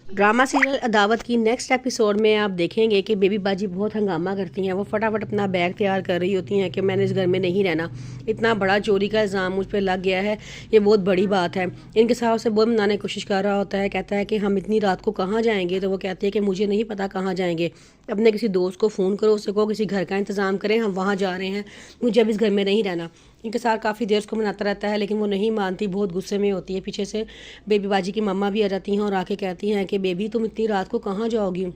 Drama serial अदावत की next episode में आप देखेंगे कि बेबी बाजी बहुत हंगामा करती हैं। वो फटाफट अपना बैग तैयार कर रही होती हैं कि मैंने इस घर में नहीं रहना, इतना बड़ा चोरी का इल्ज़ाम मुझ पर लग गया है, ये बहुत बड़ी बात है। इनके साथ से बहुत मनाने की कोशिश कर रहा होता है, कहता है कि हम इतनी रात को कहाँ जाएंगे। तो वो कहती है कि मुझे नहीं पता कहाँ जाएंगे, अपने किसी दोस्त को फ़ोन करो, उससे कहो किसी घर का इंतज़ाम करें, हम वहाँ जा रहे हैं, मुझे अब इस घर में नहीं रहना। इनके साथ काफ़ी देर उसको मनाता रहता है, लेकिन वो नहीं मानती, बहुत गुस्से में होती है। पीछे से बेबी बाजी की मम्मा भी आ जाती हैं और आके कहती हैं कि बेबी तुम इतनी रात को कहाँ जाओगी।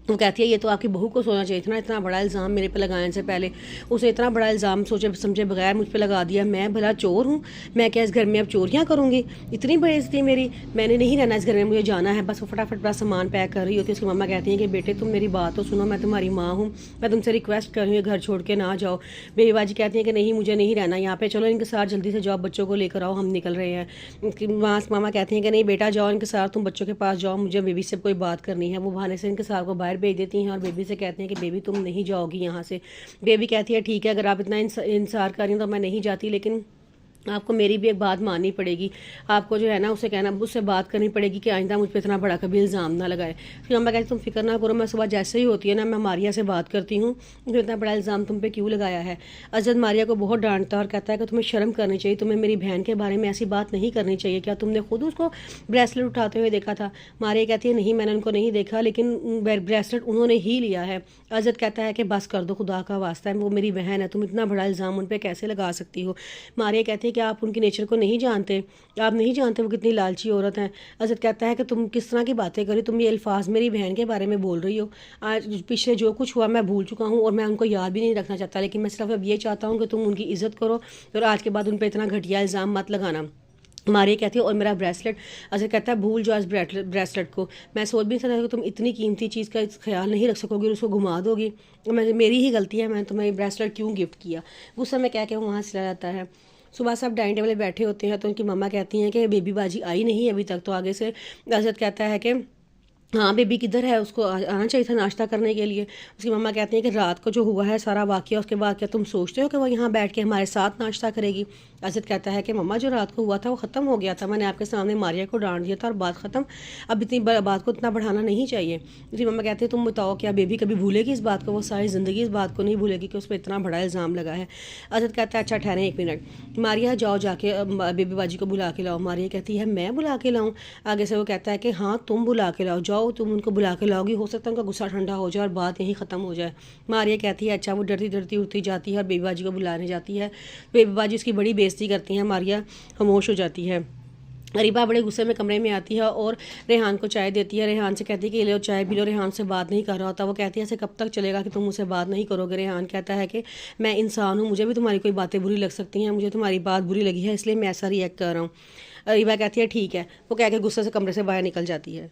वो कहती है ये तो आपकी बहू को सोचना चाहिए था ना, इतना बड़ा इल्ज़ाम मेरे पे लगाने से पहले। उसे इतना बड़ा इल्ज़ाम सोचे समझे बगैर मुझ पे लगा दिया। मैं भला चोर हूँ? मैं क्या इस घर में अब चोरियाँ करूँगी? इतनी बेइज्जती मेरी, मैंने नहीं रहना इस घर में, मुझे जाना है। बस वो फटाफट अपना सामान पैक कर रही होती है। उसकी मम्मा कहती हैं कि बेटे तुम मेरी बात तो सुनो, मैं तुम्हारी माँ हूँ, मैं तुमसे रिक्वेस्ट कर रही हूँ घर छोड़ के ना जाओ। बेबी बाजी कहती हैं कि नहीं मुझे नहीं रहना यहाँ पे, चलो इनके साथ जल्दी से जाओ, बच्चों को लेकर आओ, हम निकल रहे हैं। मामा कहती हैं कि नहीं बेटा जाओ इनके साथ, तुम बच्चों के पास जाओ, मुझे बेबी से कोई बात करनी है। वो बहाने से इनके साथ को बाहर भेज देती हैं और बेबी से कहते हैं कि बेबी तुम नहीं जाओगी यहाँ से। बेबी कहती है ठीक है, अगर आप इतना इंतजार कर रही हैं तो मैं नहीं जाती, लेकिन आपको मेरी भी एक बात माननी पड़ेगी। आपको जो है ना उसे कहना, उससे बात करनी पड़ेगी कि आइंदा मुझ पर इतना बड़ा कभी इल्ज़ाम ना लगाए। फिर अम्मा कहती तुम फिक्र ना करो, मैं सुबह जैसे ही होती है ना मैं मारिया से बात करती हूँ, तो इतना बड़ा इल्ज़ाम तुम पे क्यों लगाया है। अजद मारिया को बहुत डांटता है और कहता है कि तुम्हें शर्म करनी चाहिए, तुम्हें मेरी बहन के बारे में ऐसी बात नहीं करनी चाहिए। क्या तुमने खुद उसको ब्रेसलेट उठाते हुए देखा था? मारिया कहती है नहीं मैंने उनको नहीं देखा, लेकिन ब्रेसलेट उन्होंने ही लिया है। अजद कहता है कि बस कर दो, खुदा का वास्ता है, वो मेरी बहन है, तुम इतना बड़ा इल्ज़ाम उन पर कैसे लगा सकती हो। मारिया कहती है कि आप उनकी नेचर को नहीं जानते, आप नहीं जानते वो कितनी लालची औरत है। अजद कहता है कि तुम किस तरह की बातें करी, तुम ये अल्फाज मेरी बहन के बारे में बोल रही हो। आज पिछले जो कुछ हुआ मैं भूल चुका हूँ और मैं उनको याद भी नहीं रखना चाहता, लेकिन मैं सिर्फ अब ये चाहता हूँ कि तुम उनकी इज्जत करो और आज के बाद उन पर इतना घटिया इल्ज़ाम मत लगाना। मारिया कहती है और मेरा ब्रेसलेट। अजय कहता है भूल जाओ इस ब्रेसलेट को, मैं सोच भी नहीं सकता कि तुम इतनी कीमती चीज़ का ख्याल नहीं रख सकोगी और उसको घुमा दोगी। मेरी ही गलती है, मैंने तुम्हें ब्रेसलेट क्यों गिफ्ट किया। गुस्सा में कह के वो वहाँ से चला जाता है। सुबह सब डाइनिंग टेबल पे बैठे होते हैं तो उनकी मम्मा कहती हैं कि बेबी बाजी आई नहीं अभी तक। तो आगे से अजद कहता है कि हाँ बेबी किधर है, उसको आना चाहिए था नाश्ता करने के लिए। उसकी मम्मा कहती है कि रात को जो हुआ है सारा वाकया, उसके बाद क्या तुम सोचते हो कि वो यहाँ बैठ के हमारे साथ नाश्ता करेगी। अजद कहता है कि मम्मा जो रात को हुआ था वो ख़त्म हो गया था, मैंने आपके सामने मारिया को डांट दिया था और बात ख़त्म, अब इतनी बात को इतना बढ़ाना नहीं चाहिए। उसकी मम्मा कहती है तुम बताओ क्या बेबी कभी भूलेगी इस बात को? वो सारी ज़िंदगी इस बात को नहीं भूलेगी कि उस पर इतना बड़ा इल्ज़ाम लगा है। अजद कहता है अच्छा ठहरें एक मिनट, मारिया जाओ जाके बेबी बाजी को बुला के लाओ। मारिया कहती है मैं बुला के लाऊँ? आगे से वो कहता है कि हाँ तुम बुला के लाओ, जाओ तुम उनको बुला के लाओगी, हो सकता है उनका गुस्सा ठंडा हो जाए और बात यहीं ख़त्म हो जाए। मारिया कहती है अच्छा। वो डरती डरती उठती जाती है और बेबी बाजी को बुलाने जाती है। बेबी बाजी उसकी बड़ी बेइज्जती करती हैं, मारिया खामोश हो जाती है। अरीबा बड़े गुस्से में कमरे में आती है और रेहान को चाय देती है। रेहान से कहती है कि ले लो चाय पी लो। रेहान से बात नहीं कर रहा होता। वो कहती है ऐसे कब तक चलेगा कि तुम मुझसे बात नहीं करोगे। रेहान कहता है कि मैं इंसान हूँ, मुझे भी तुम्हारी कोई बातें बुरी लग सकती हैं, मुझे तुम्हारी बात बुरी लगी है इसलिए मैं ऐसा रिएक्ट कर रहा हूँ। अरीबा कहती है ठीक है। वो कह के गुस्से से कमरे से बाहर निकल जाती है।